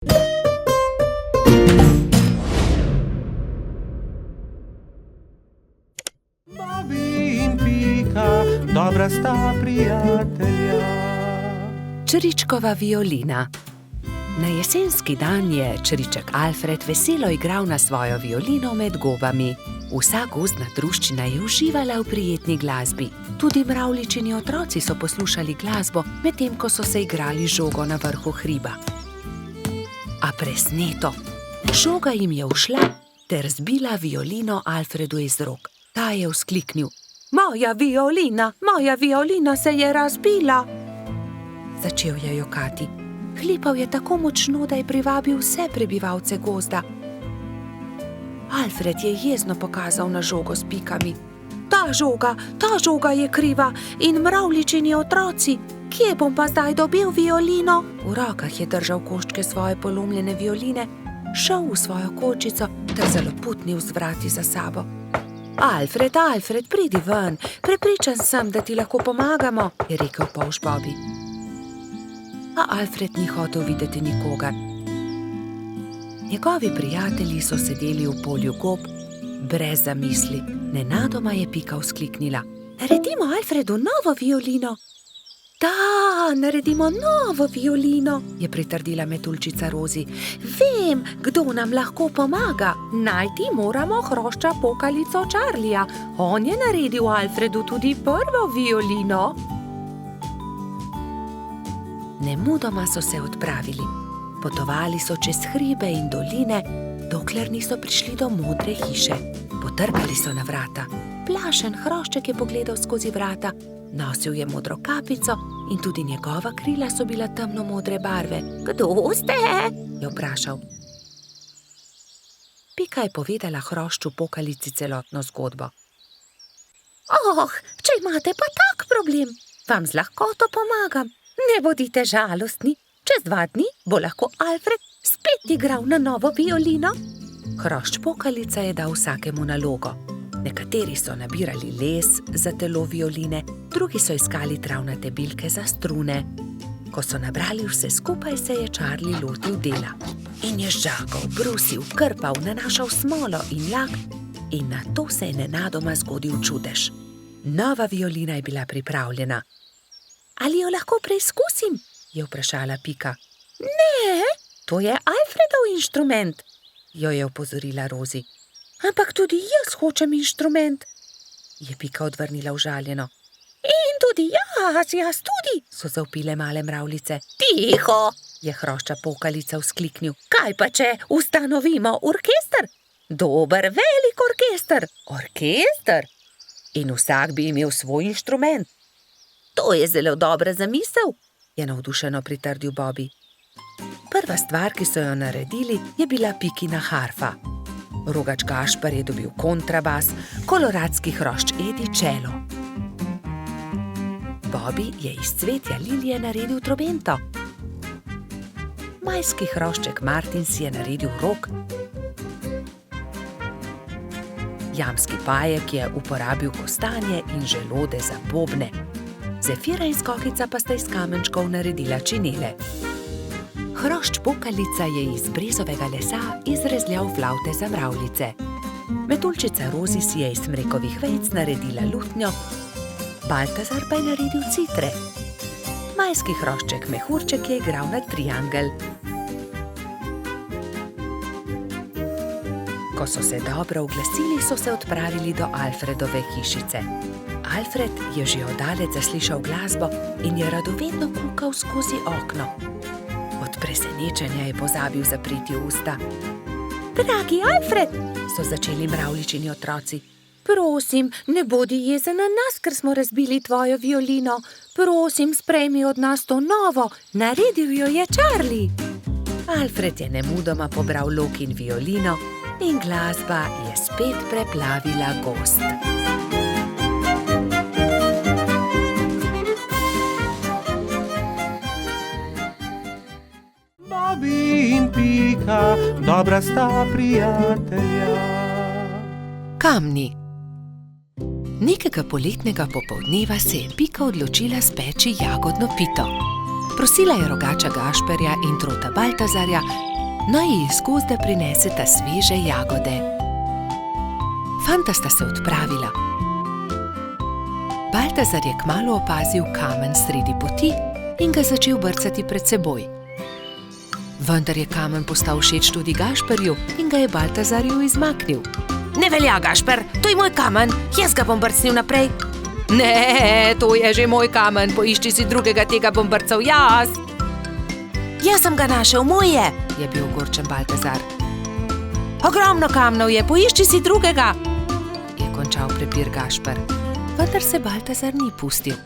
Bobi in Pika, dobra sta prijatelja. Čričkova violina. Na jesenski dan je čriček Alfred veselo igral na svojo violino med gobami. Vsa gozdna druščina je uživala v prijetni glasbi. Tudi mravljičini otroci so poslušali glasbo, medtem ko so se igrali žogo na vrhu hriba. A presneto! Žoga jim je ušla ter zbila violino Alfredu iz rok. Ta je vzkliknil: moja violina se je razbila! Začel je jokati. Hlipal je tako močno, da je privabil vse prebivalce gozda. Alfred je jezno pokazal na žogo s pikami. Ta žoga je kriva in mravljičini otroci. Kje bom pa zdaj dobil violino? V rokah je držal koščke svoje polomljene violine, šel v svojo kočico ter zaloputnil z vrati za sabo. Alfred, pridi ven, prepričan sem, da ti lahko pomagamo, je rekel polž Bobi. A Alfred ni hotel videti nikogar. Njegovi prijatelji so sedeli v polju gob, brez zamisli. Nenadoma je Pika vzkliknila: naredimo Alfredu novo violino! Da, naredimo novo violino, je pritrdila metuljčica Rozi. Vem, kdo nam lahko pomaga. Najti moramo hrošča pokalico Charlija. On je naredil Alfredu tudi prvo violino. Nemudoma so se odpravili. Potovali so čez hribe in doline, dokler niso prišli do modre hiše. Potrkali so na vrata. Plašen hrošček je pogledal skozi vrata. Nosil je modro kapico in tudi njegova krila so bila temno modre barve. Kdo ste? Je vprašal. Pika je povedala hrošču pokalici celotno zgodbo. Če imate pa tak problem, vam z lahkoto pomagam. Ne bodite žalostni, čez 2 dni bo lahko Alfred spet igral na novo violino. Hrošč pokalica je dal vsakemu nalogo. Nekateri so nabirali les za telo violine, drugi so iskali travnate bilke za strune. Ko so nabrali vse skupaj, se je Charlie lotil dela. In je žagal, brusil, krpal, nanašal smolo in lak in nato se je nenadoma zgodil čudež. Nova violina je bila pripravljena. Ali jo lahko preizkusim? Je vprašala Pika. Ne, to je Alfredov inštrument, jo je opozorila Rozi. Ampak tudi jaz hočem inštrument, je Pika odvrnila užaljeno. In tudi jaz tudi, so zavpile male mravljice. Tiho, je hrošča pokalica vzkliknil. Kaj pa če ustanovimo orkester? Dober, velik orkester. Orkester? In vsak bi imel svoj inštrument. To je zelo dobra zamisel, je navdušeno pritrdil Bobi. Prva stvar, ki so jo naredili, je bila Pikina harfa. Rogač Gašper je dobil kontrabas, koloradski hrošč Edi čelo. Bobi je iz cvetja lilije naredil trobento. Majski hrošček Martin si je naredil rog. Jamski pajek je uporabil kostanje in želode za bobne. Zefira in Skokica pa sta iz kamenčkov naredila činele. Hrošč pokalica je iz brezovega lesa izrezljal flavte za mravljice. Metuljčica Rozi si je iz smrekovih vejic naredila lutnjo, Baltazar pa je naredil citre. Majski hrošček Mehurček je igral na triangel. Ko so se dobro oglasili, so se odpravili do Alfredove hišice. Alfred je že oddaleč zaslišal glasbo in je radovedno kukal skozi okno. Od presenečenja je pozabil zapreti usta. Dragi Alfred, so začeli mravljičini otroci. Prosim, ne bodi jezen na nas, ker smo razbili tvojo violino. Prosim, sprejmi od nas to novo, naredil jo je Charlie. Alfred je nemudoma pobral lok in violino in glasba je spet preplavila gozd. Bobi in Pika, dobra sta prijatelja. Kamni. Nekega poletnega popoldneva se je Pika odločila speči jagodno pito. Prosila je rogača Gašperja in trota Baltazarja, naj ji iz gozda prineseta sveže jagode. Fanta sta se odpravila. Baltazar je kmalu opazil kamen sredi poti in ga začel brcati pred seboj. Vendar je kamen postal všeč tudi Gašperju in ga je Baltazarju izmaknil. Ne velja, Gašper, to je moj kamen, jaz ga bom brcnil naprej. Ne, to je že moj kamen, poišči si drugega, tega bom brcal jaz. Jaz sem ga našel, moj je bil ogorčen Baltazar. Ogromno kamnov je, poišči si drugega, je končal prepir Gašper. Vendar se Baltazar ni pustil.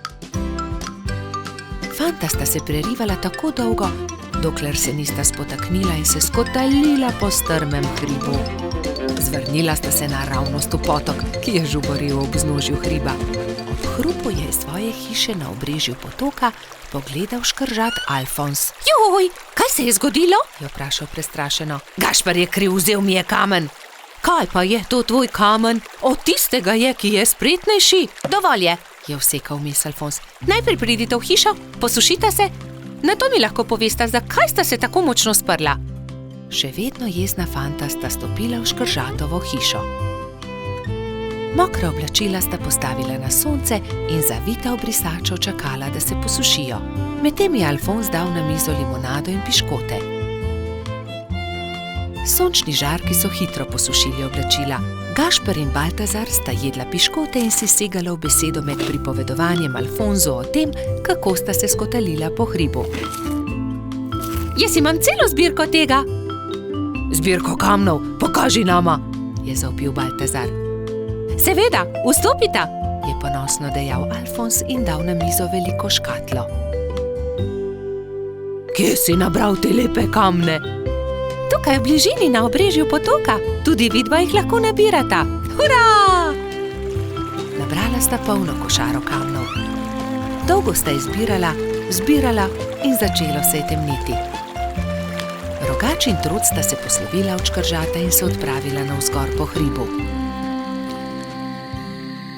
Fanta sta se prerivala tako dolgo, dokler se nista spotaknila in se skotalila po strmem hribu. Zvrnila sta se naravnost v potok, ki je žuboril ob vznožju hriba. Ob hrupu je iz svoje hiše na obrežju potoka pogledal škržat Alfons. Joj, kaj se je zgodilo? Je vprašal prestrašeno. Gašper je kriv, vzel mi je kamen. Kaj pa je to tvoj kamen? Od tistega je, ki je spretnejši. Dovolj je vsekal vmes Alfons. Najprej pridite v hišo, posušite se, nato mi lahko povesta, zakaj sta se tako močno sprla. Še vedno jezna fanta sta stopila v škržatovo hišo. Mokra oblačila sta postavila na sonce in zavita v brisačo čakala, da se posušijo. Medtem je Alfons dal na mizo limonado in piškote. Sončni žarki so hitro posušili oblačila. Gašper in Baltazar sta jedla piškote in si segala v besedo med pripovedovanjem Alfonzu o tem, kako sta se skotalila po hribu. Jaz imam celo zbirko tega. Zbirko kamnov, pokaži nama, je zavpil Baltazar. Seveda, vstopita, je ponosno dejal Alfons in dal na mizo veliko škatlo. Kje si nabral te lepe kamne? Tukaj v bližini na obrežju potoka, tudi vidva jih lahko nabirata. Hurra! Nabrala sta polno košaro kamnov. Dolgo sta zbirala in začelo se je temniti. Rogač in Trud sta se poslovila od škržata in se odpravila navzgor po hribu.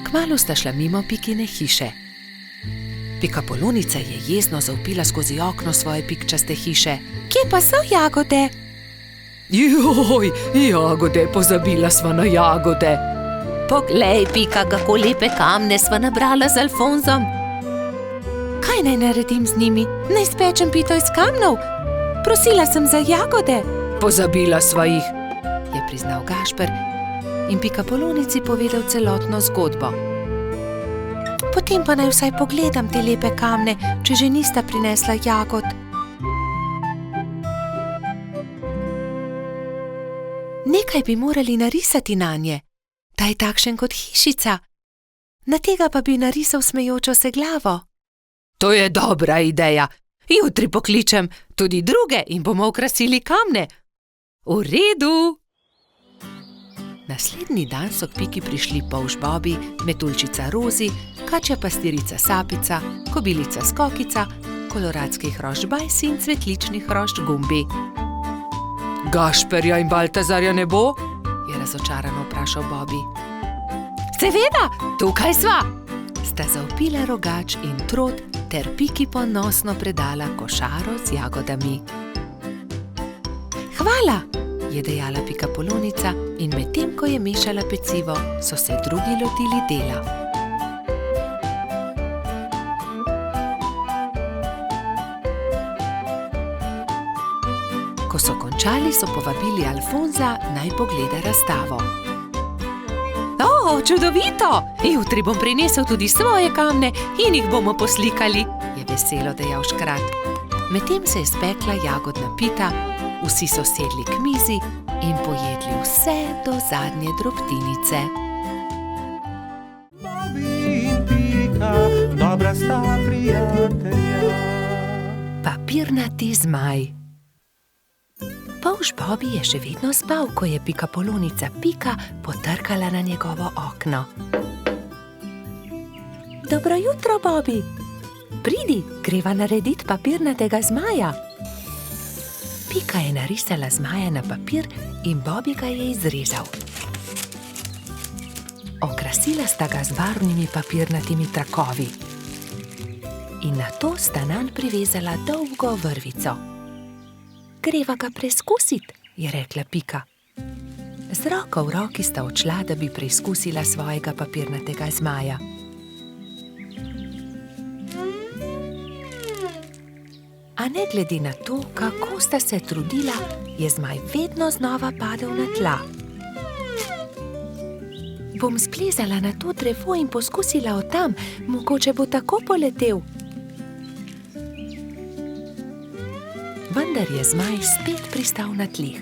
Kmalu sta šla mimo Pikine hiše. Pikapolonica je jezno zavpila skozi okno svoje pikčaste hiše. Kje pa so jagode? Joj, jagode, pozabila sva na jagode. Poglej, Pika, kako lepe kamne sva nabrala z Alfonzom. Kaj naj naredim z njimi? Naj spečem pito iz kamnov? Prosila sem za jagode. Pozabila sva jih, je priznal Gašper in Pikapolonici povedal celotno zgodbo. Potem pa naj vsaj pogledam te lepe kamne, če že nista prinesla jagod. Nekaj bi morali narisati nanje. Ta je takšen kot hišica. Na tega pa bi narisal smejočo se glavo. To je dobra ideja. Jutri pokličem tudi druge in bomo okrasili kamne. V redu. Naslednji dan so k Piki prišli polž Bobi, metuljčica Rozi, kačja pastirica Sapica, kobilica Skokica, koloradski hrošč Bajsi in cvetlični hrošč Gumbi. Gašperja in Baltazarja ne bo? Je razočarano vprašal Bobi. Seveda, tukaj sva! Sta zavpila Rogač in Trod ter Piki ponosno predala košaro z jagodami. Hvala, je dejala Pikapolonica in medtem, ko je mešala pecivo, so se drugi lotili dela. Ko so končali, so povabili Alfonza, naj pogleda razstavo. O, čudovito! Jutri bom prinesel tudi svoje kamne in jih bomo poslikali, je veselo dejal škrat. Medtem se je spekla jagodna pita, vsi so sedli k mizi in pojedli vse do zadnje drobtinice. Bobi in Pika, dobra sta prijatelja. Papirnati zmaj. Polž Bobi je še vedno spal, ko je Pikapolonica Pika potrkala na njegovo okno. Dobro jutro, Bobi. Pridi, greva narediti papirnatega zmaja. Pika je narisala zmaja na papir in Bobi ga je izrezal. Okrasila sta ga z barvnimi papirnatimi trakovi. In nato sta nanj privezala dolgo vrvico. Greva ga preskusiti, je rekla Pika. Z roko v roki sta odšla, da bi preizkusila svojega papirnatega zmaja. A ne glede na to, kako sta se trudila, je zmaj vedno znova padel na tla. Bom splezala na to drevo in poskusila od tam, mogoče bo tako poletel. Vendar je zmaj spet pristal na tleh.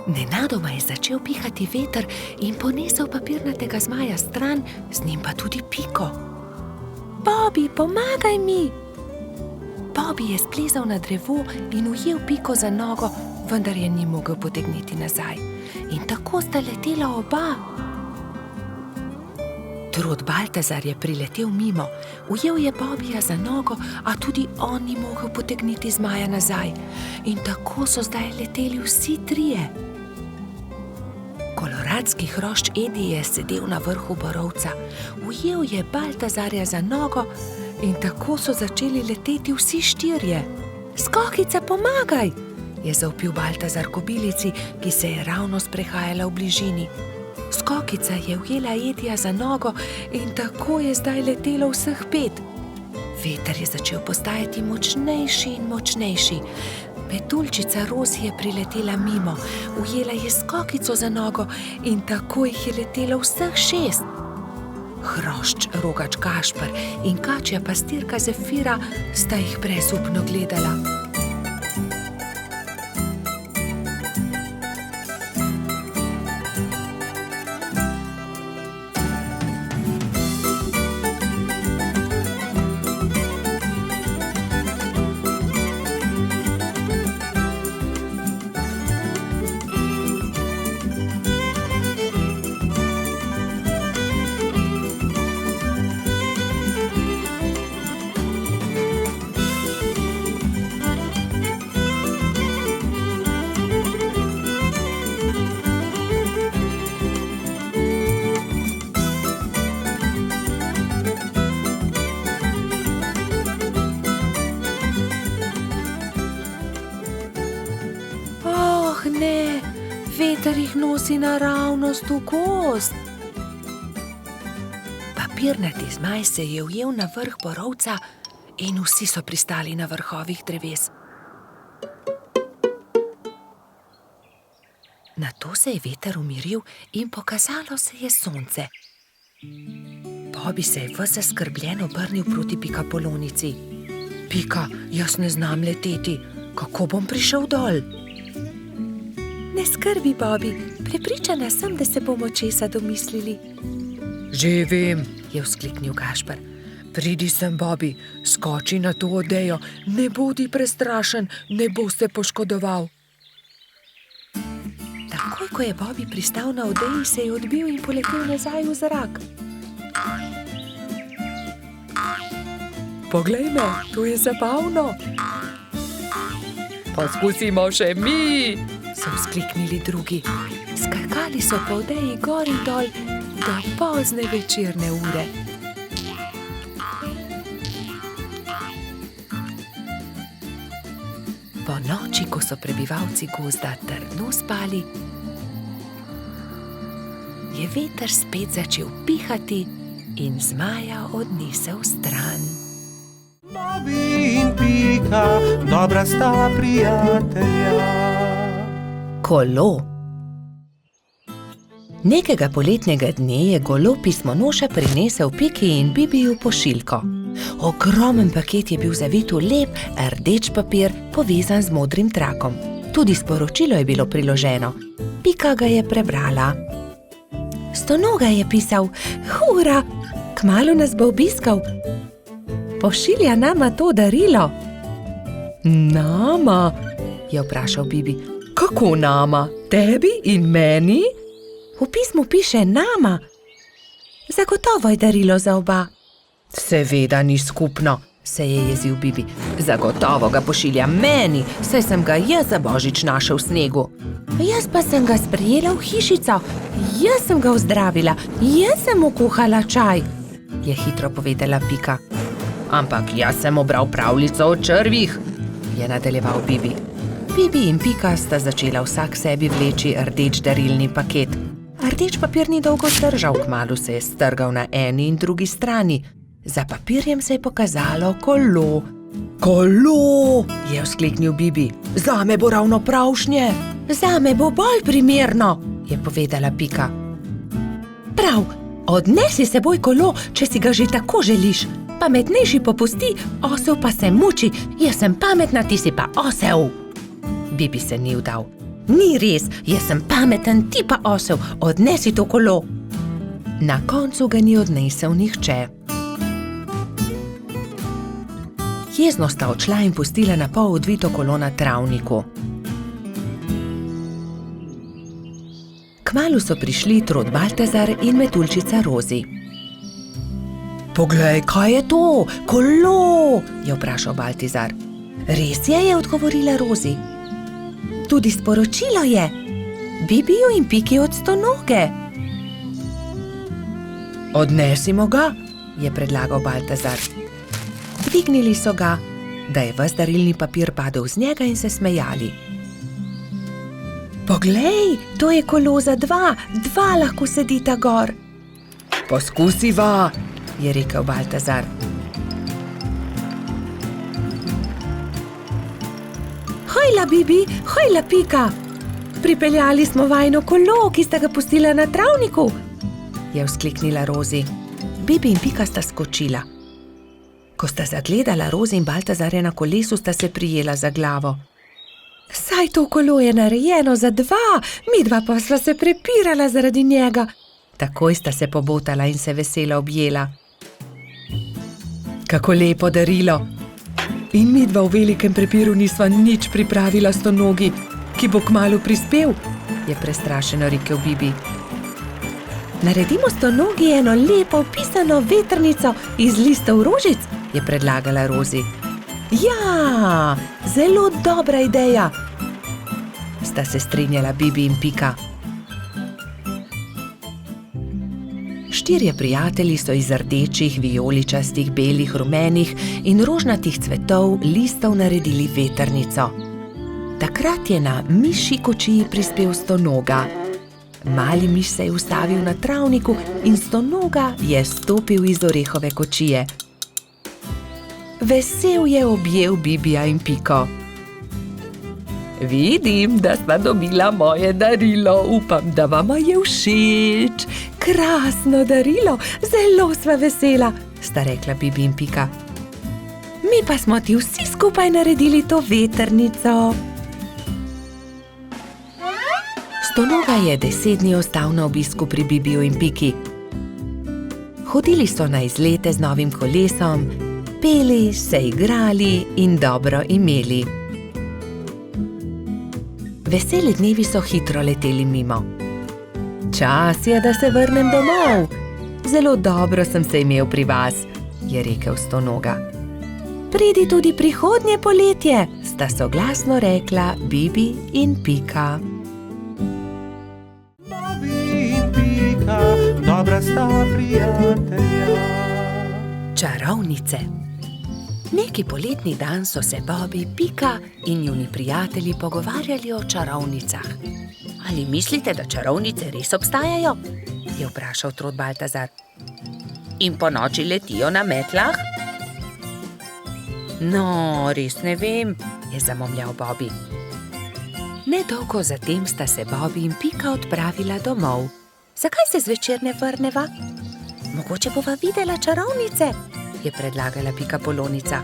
Nenadoma je začel pihati veter in ponesel papirnatega zmaja stran, z njim pa tudi Piko. Bobby, pomagaj mi! Bobby je splezal na drevo in ujel Piko za nogo, vendar je ni mogel potegniti nazaj. In tako sta letela oba. Trud Baltazar je priletel mimo, ujel je Bobbyja za nogo, a tudi on ni mogel potegniti zmaja nazaj. In tako so zdaj leteli vsi trije. Koloradski hrošč Edi je sedel na vrhu borovca, ujel je Baltazarja za nogo in tako so začeli leteti vsi štirje. Skokica, pomagaj! Je zavpil Baltazar kobilici, ki se je ravno sprehajala v bližini. Skokica je ujela Edija za nogo in tako je zdaj letelo vseh 5. Veter je začel postajati močnejši in močnejši. Petuljčica Rozi je priletela mimo, ujela je Skokico za nogo in tako jih je letelo vseh 6. Hrošč Rogač Gašper in kačja pastirka Zefira sta jih brezupno gledala. Ne, veter jih nosi naravnost v gozd. Papirnati zmaj se je ujel na vrh borovca in vsi so pristali na vrhovih dreves. Nato se je veter umiril in pokazalo se je sonce. Bobby se je ves zaskrbljen obrnil proti Pikapolonici. Pika, jaz ne znam leteti, kako bom prišel dol? Ne skrbi, Bobby, prepričana sem, da se bomo česa domislili. Že vem, je vzkliknil Gašper. Pridi sem, Bobby, skoči na to odejo, ne bodi prestrašen, ne bo se poškodoval. Takoj, ko je Bobby pristal na odeji, se je odbil in poletel nazaj v zrak. Poglej me, to je zabavno. Poskusimo še mi, so vzkliknili drugi. Skakali so po odeji gor in dol do pozne večerne ure. Po noči, ko so prebivalci gozda trdno spali, je veter spet začel pihati in zmaja odnesel stran. Bobby in Pika, dobra sta prijatelja. Kolo. Nekega poletnega dne je golo pismonoša prinesel Piki in Bibiju pošiljko. Ogromen paket je bil zavit v lep, rdeč papir, povezan z modrim trakom. Tudi sporočilo je bilo priloženo. Pika ga je prebrala. Stonoga je pisal: "Hura, kmalu nas bo obiskal. Pošilja nama to darilo." "Nama?" je vprašal Bibi. "Kako nama? Tebi in meni?" "V pismu piše nama. Zagotovo je darilo za oba." "Seveda ni skupno," se je jezil Bibi. "Zagotovo ga pošilja meni, saj sem ga jaz za božič našel v snegu." "Jaz pa sem ga sprejela v hišico, jaz sem ga ozdravila, jaz sem mu kuhala čaj," je hitro povedala Pika. Ampak jaz sem obral pravljico o črvih, je nadaljeval Bibi. Bibi in Pika sta začela vsak sebi vleči rdeč darilni paket. Rdeč papir ni dolgo zdržal, kmalu se je strgal na eni in drugi strani. Za papirjem se je pokazalo kolo. Kolo, je vzkliknil Bibi. Zame bo ravno pravšnje. Zame bo bolj primerno, je povedala Pika. Prav, odnesi s seboj kolo, če si ga že tako želiš. Pametnejši popusti, osel pa se muči. Jaz sem pametna, ti si pa osel. Bibi se ni vdal. Ni res, jaz sem pameten, ti pa osel. Odnesi to kolo. Na koncu ga ni odnesel nihče. Jezno sta odšla in pustila na pol odvito kolo na travniku. Kmalu so prišli Trod Baltazar in Metuljčica Rozi. Poglej, kaj je to? Kolo, je vprašal Baltazar. Res je odgovorila Rozi. Tudi sporočilo je. Bibiju in Piki od Stonoge. Odnesimo ga, je predlagal Baltazar. Dvignili so ga, da je ves darilni papir padel z njega in se smejali. Poglej, to je kolo za dva lahko sedita gor. Poskusiva, je rekel Baltazar. Hojla, Bibi, hojla, Pika. Pripeljali smo vajino kolo, ki sta ga pustila na travniku, je vzkliknila Rozi. Bibi in Pika sta skočila. Ko sta zagledala Rozi in Baltazarja na kolesu, sta se prijela za glavo. Saj to kolo je narejeno za dva, midva pa sva se prepirala zaradi njega. Takoj sta se pobotala in se veselo objela. Kako lepo darilo. In midva v velikem prepiru nisva nič pripravila Stonogi, ki bo kmalu prispel, je prestrašeno rekel Bibi. Naredimo Stonogi eno lepo pisano vetrnico iz listov rožic, je predlagala Rozi. Ja, zelo dobra ideja, sta se strinjala Bibi in Pika. Štirje prijatelji so iz rdečih, vijoličastih, belih, rumenih in rožnatih cvetov listov naredili vetrnico. Takrat je na mišji kočiji prispel Stonoga. Mali miš se je ustavil na travniku in Stonoga je stopil iz orehove kočije. Vesel je objel Bibija in Piko. Vidim, da sva dobila moje darilo, upam, da vama je všeč. Krasno darilo, zelo sva vesela, sta rekla Bibi in Pika. Mi pa smo ti vsi skupaj naredili to vetrnico. Stonoga je 10 dni ostal na obisku pri Bibiju in Piki. Hodili so na izlete z novim kolesom, peli, se igrali in dobro imeli. Veseli dnevi so hitro leteli mimo. Čas je, da se vrnem domov. Zelo dobro sem se imel pri vas, je rekel Stonoga. Pridi tudi prihodnje poletje, sta soglasno rekla Bibi in Pika. Bobi in Pika, dobra sta prijatelja. Čarovnice. Neki poletni dan so se Bobi, Pika in njuni prijatelji pogovarjali o čarovnicah. Ali mislite, da čarovnice res obstajajo? Je vprašal Trod Baltazar. In po noči letijo na metlah? No, res ne vem, je zamomljal Bobi. Nedolgo zatem sta se Bobi in Pika odpravila domov. Zakaj se zvečer ne vrneva? Mogoče bova videla čarovnice, je predlagala Pika Polonica.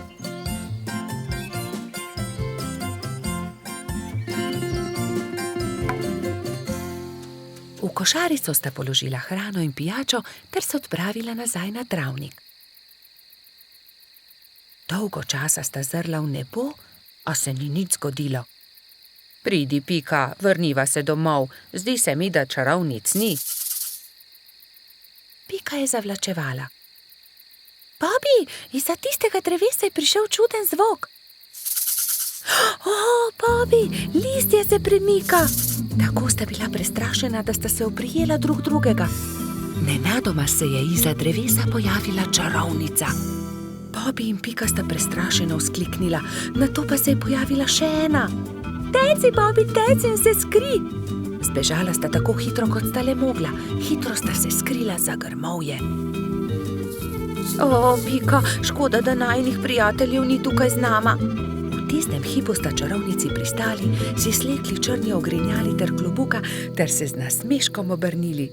V košarico sta položila hrano in pijačo ter se odpravila nazaj na travnik. Dolgo časa sta zrla v nebo, a se ni nič zgodilo. Pridi, Pika, vrniva se domov, zdi se mi, da čarovnic ni. Pika je zavlačevala. Bobi, izza tistega drevesa je prišel čuden zvok. O, Bobi, listje se premika. Tako sta bila prestrašena, da sta se oprijela drug drugega. Nenadoma se je izza drevesa pojavila čarovnica. Bobby in Pika sta prestrašeno vzkliknila, nato pa se je pojavila še ena. Teci, Bobby, teci in se skri! Zbežala sta tako hitro, kot sta le mogla. Hitro sta se skrila za grmovje. O, Pika, škoda, da najinih prijateljev ni tukaj z nama. V tistem hipu sta čarovnici pristali, si slekli črni ogrinjali ter klobuka ter se z nasmeškom obrnili.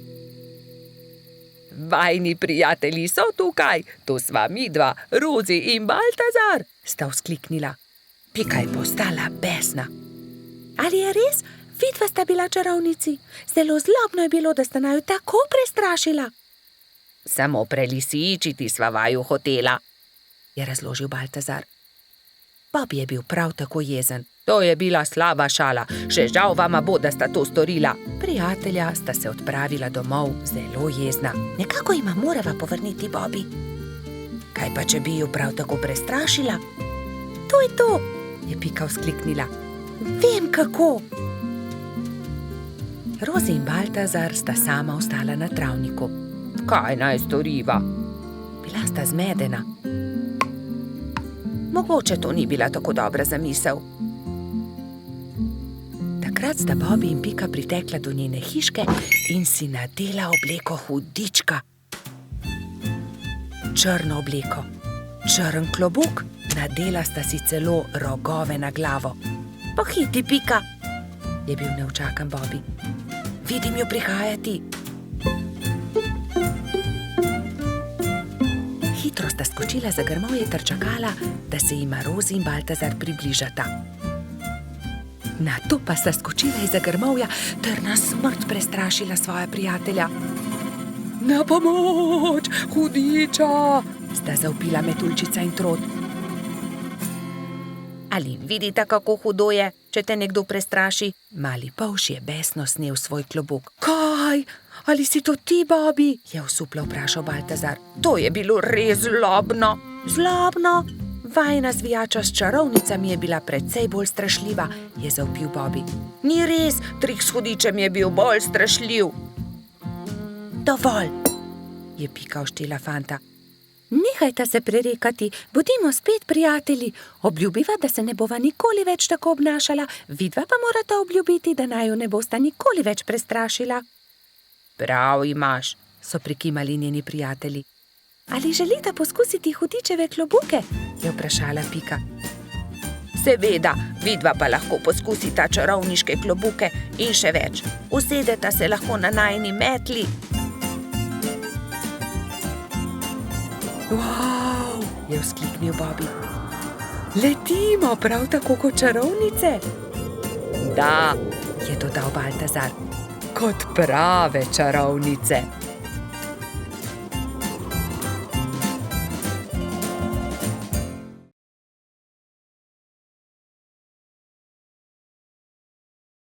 Vajni prijatelji so tukaj, to sva midva, Rozi in Baltazar, sta vzkliknila. Pika je postala besna. Ali je res? Vidva sta bila čarovnici. Zelo zlobno je bilo, da sta naju tako prestrašila. Samo prelisičiti sva vaju hotela, je razložil Baltazar. Bobby je bil prav tako jezen. To je bila slaba šala, še žal vama bo, da sta to storila. Prijatelja sta se odpravila domov zelo jezna. Nekako jima morava povrniti Bobby. Kaj pa, če bi ju prav tako prestrašila? To je to, je Pika vzkliknila. Vem kako. Rozi in Baltazar sta sama ostala na travniku. Kaj naj storiva? Bila sta zmedena. Mogoče to ni bila tako dobra zamisel. Takrat sta Bobby in Pika pritekla do njene hiške in si nadela obleko hudička. Črno obleko, črn klobuk, nadela sta si celo rogove na glavo. Pohiti, Pika, je bil neučakan Bobby. Vidim jo prihajati. Hitro sta skočila za grmovje ter čakala, da se jima Rozi in Baltazar približata. Nato pa sta skočila izza grmovja ter na smrt prestrašila svoja prijatelja. Na pomoč, hudiča, sta zavpila Metuljčica in Trod. Ali vidite, kako hudo je, če te nekdo prestraši? Mali polž je besno snel svoj klobuk. Kaj? Ali si to ti, Bobby? Je osuplo vprašal Baltazar. To je bilo res zlobno. Zlobno? Vajina zvijača s čarovnicami je bila precej bolj strašljiva, je zavpil Bobby. Ni res, trik s hudičem je bil bolj strašljiv. Dovolj, je Pika oštela fanta. Nehajta se prerekati, bodimo spet prijatelji. Obljubiva, da se ne bova nikoli več tako obnašala, vidva pa morata obljubiti, da naju ne bosta nikoli več prestrašila. Prav imaš, so prikimali njeni prijatelji. Ali želita poskusiti hudičeve klobuke? Je vprašala Pika. Seveda, vidva pa lahko poskusita čarovniške klobuke in še več. Usedeta se lahko na najini metli. Wow, je vzkliknil Bobby. Letimo prav tako kot čarovnice? Da, je dodal Baltazar. Kot prave čarovnice.